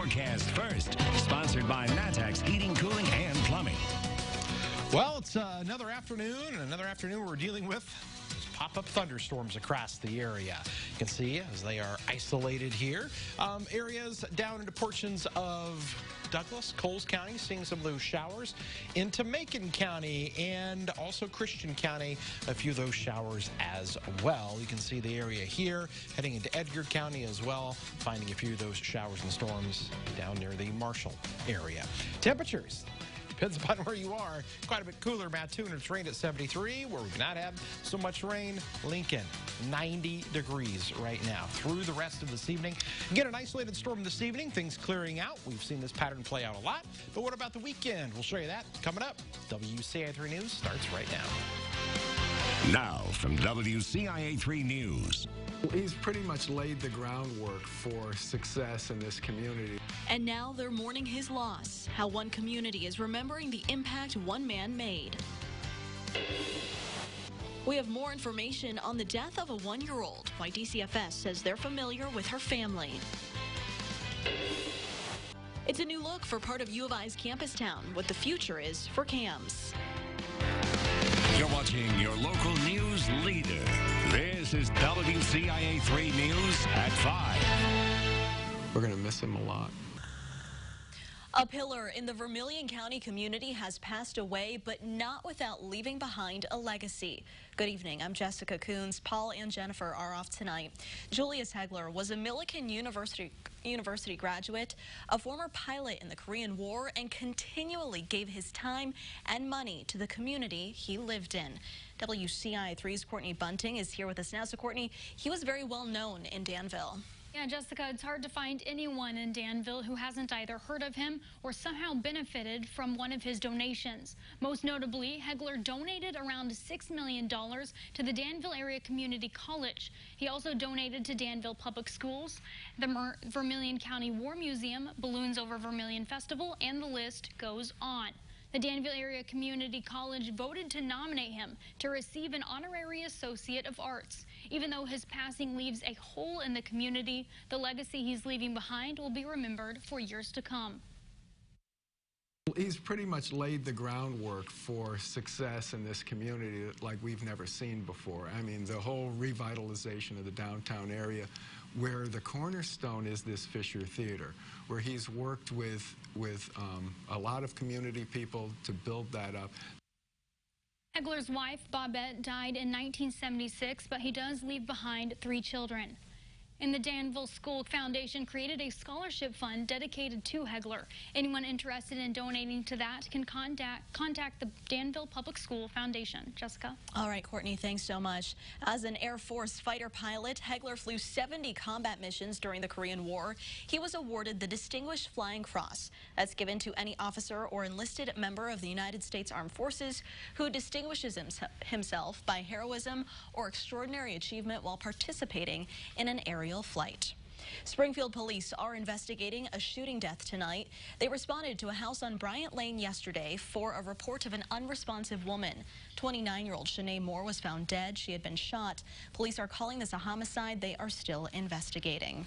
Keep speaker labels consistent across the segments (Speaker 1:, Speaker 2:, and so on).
Speaker 1: forecast first. Sponsored by Natex Heating, Cooling, and Plumbing.
Speaker 2: Well, it's another afternoon we're dealing with pop-up thunderstorms across the area. You can see as they are isolated here. Areas down into portions of Douglas, Coles County, seeing some of those showers. Into Macon County and also Christian County, a few of those showers as well. You can see the area here, heading into Edgar County as well, finding a few of those showers and storms down near the Marshall area. Temperatures. Depends upon where you are. Quite a bit cooler. Mattoon, it's rained at 73, where we've not had so much rain. Lincoln, 90 degrees right now through the rest of this evening. Again, an isolated storm this evening. Things clearing out. We've seen this pattern play out a lot. But what about the weekend? We'll show you that coming up. WCIA 3 News starts right now.
Speaker 1: Now from WCIA 3 News.
Speaker 3: He's pretty much laid the groundwork for success in this community.
Speaker 4: And now they're mourning his loss, how one community is remembering the impact one man made. We have more information on the death of a 1-year-old, why DCFS says they're familiar with her family. It's a new look for part of U of I's campus town, what the future is for CAMS.
Speaker 1: You're watching your local news leader. This is WCIA 3 News at 5.
Speaker 3: We're going to miss him a lot.
Speaker 4: A pillar in the Vermilion County community has passed away, but not without leaving behind a legacy. Good evening. I'm Jessica Coons. Paul and Jennifer are off tonight. Julius Hegler was a Millikan University graduate, a former pilot in the Korean War, and continually gave his time and money to the community he lived in. WCIA 3's Courtney Bunting is here with us now. So, Courtney, he was very well known in Danville.
Speaker 5: Yeah, Jessica, it's hard to find anyone in Danville who hasn't either heard of him or somehow benefited from one of his donations. Most notably, Hegler donated around $6 million to the Danville Area Community College. He also donated to Danville Public Schools, the Vermilion County War Museum, Balloons Over Vermilion Festival, and the list goes on. The Danville Area Community College voted to nominate him to receive an honorary Associate of Arts. Even though his passing leaves a hole in the community, the legacy he's leaving behind will be remembered for years to come.
Speaker 3: He's pretty much laid the groundwork for success in this community like we've never seen before. I mean, the whole revitalization of the downtown area, where the cornerstone is this Fisher Theater, where he's worked with a lot of community people to build that up.
Speaker 5: Hegler's wife, Bobette, died in 1976, but he does leave behind 3 children. And the Danville School Foundation created a scholarship fund dedicated to Hegler. Anyone interested in donating to that can contact the Danville Public School Foundation. Jessica?
Speaker 4: All right, Courtney, thanks so much. As an Air Force fighter pilot, Hegler flew 70 combat missions during the Korean War. He was awarded the Distinguished Flying Cross. That's given to any officer or enlisted member of the United States Armed Forces who distinguishes himself by heroism or extraordinary achievement while participating in an aerial flight. Springfield police are investigating a shooting death tonight. They responded to a house on Bryant Lane yesterday for a report of an unresponsive woman. 29-year-old Shanae Moore was found dead. She had been shot. Police are calling this a homicide. They are still investigating.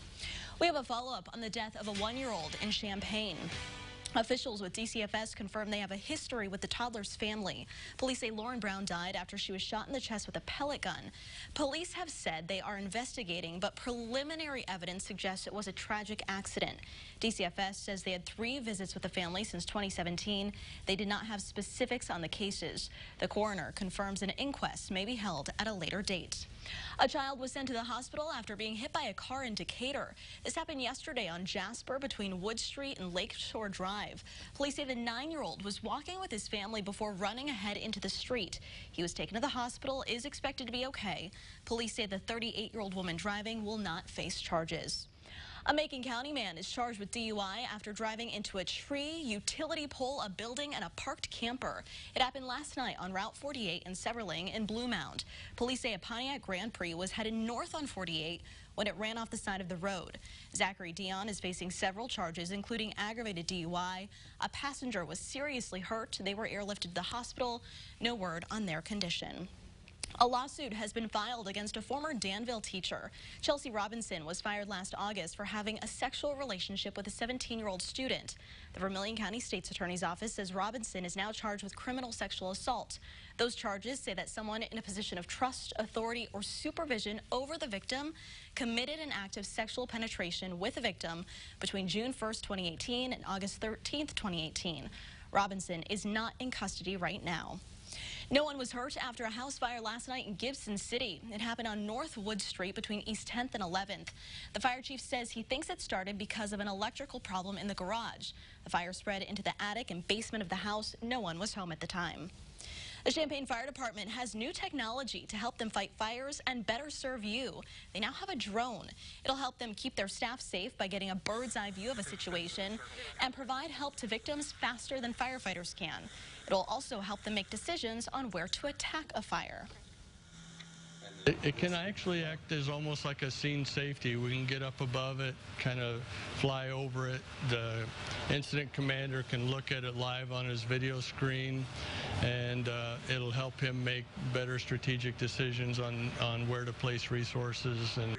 Speaker 4: We have a follow-up on the death of a 1-year-old in Champaign. Officials with DCFS confirm they have a history with the toddler's family. Police say Lauren Brown died after she was shot in the chest with a pellet gun. Police have said they are investigating, but preliminary evidence suggests it was a tragic accident. DCFS says they had 3 visits with the family since 2017. They did not have specifics on the cases. The coroner confirms an inquest may be held at a later date. A child was sent to the hospital after being hit by a car in Decatur. This happened yesterday on Jasper between Wood Street and Lakeshore Drive. Police say the 9-year-old was walking with his family before running ahead into the street. He was taken to the hospital, is expected to be okay. Police say the 38-year-old woman driving will not face charges. A Macon County man is charged with DUI after driving into a tree, utility pole, a building, and a parked camper. It happened last night on Route 48 in Severling in Blue Mound. Police say a Pontiac Grand Prix was headed north on 48 when it ran off the side of the road. Zachary Dion is facing several charges, including aggravated DUI. A passenger was seriously hurt. They were airlifted to the hospital. No word on their condition. A lawsuit has been filed against a former Danville teacher. Chelsea Robinson was fired last August for having a sexual relationship with a 17-year-old student. The Vermilion County State's Attorney's Office says Robinson is now charged with criminal sexual assault. Those charges say that someone in a position of trust, authority, or supervision over the victim committed an act of sexual penetration with the victim between June 1st, 2018 and August 13th, 2018. Robinson is not in custody right now. No one was hurt after a house fire last night in Gibson City. It happened on North Wood Street between East 10th and 11th. The fire chief says he thinks it started because of an electrical problem in the garage. The fire spread into the attic and basement of the house. No one was home at the time. The Champaign Fire Department has new technology to help them fight fires and better serve you. They now have a drone. It'll help them keep their staff safe by getting a bird's eye view of a situation and provide help to victims faster than firefighters can. It'll also help them make decisions on where to attack a fire.
Speaker 6: It can actually act as almost like a scene safety. We can get up above it, kind of fly over it. The incident commander can look at it live on his video screen, and it'll help him make better strategic decisions on where to place resources. And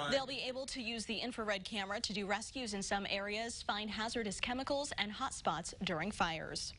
Speaker 4: they'll be able to use the infrared camera to do rescues in some areas, find hazardous chemicals and hot spots during fires.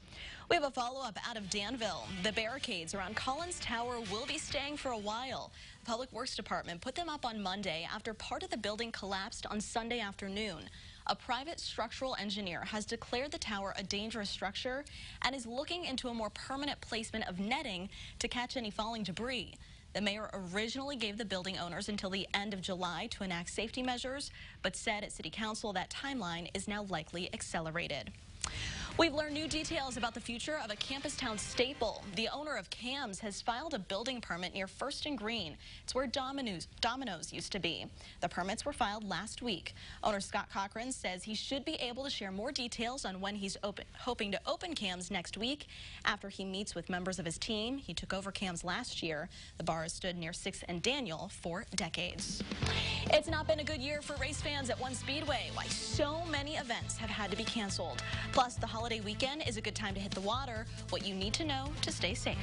Speaker 4: We have a follow-up out of Danville. The barricades around Collins Tower will be staying for a while. The Public Works Department put them up on Monday after part of the building collapsed on Sunday afternoon. A private structural engineer has declared the tower a dangerous structure and is looking into a more permanent placement of netting to catch any falling debris. The mayor originally gave the building owners until the end of July to enact safety measures, but said at City Council that timeline is now likely accelerated. We've learned new details about the future of a campus town staple. The owner of Cam's has filed a building permit near First and Green. It's where Domino's used to be. The permits were filed last week. Owner Scott Cochran says he should be able to share more details on when he's hoping to open Cam's next week after he meets with members of his team. He took over Cam's last year. The bar has stood near 6th and Daniel for decades. It's not been a good year for race fans at One Speedway. Why so many events have had to be canceled. Plus, the holiday weekend is a good time to hit the water. What you need to know to stay safe.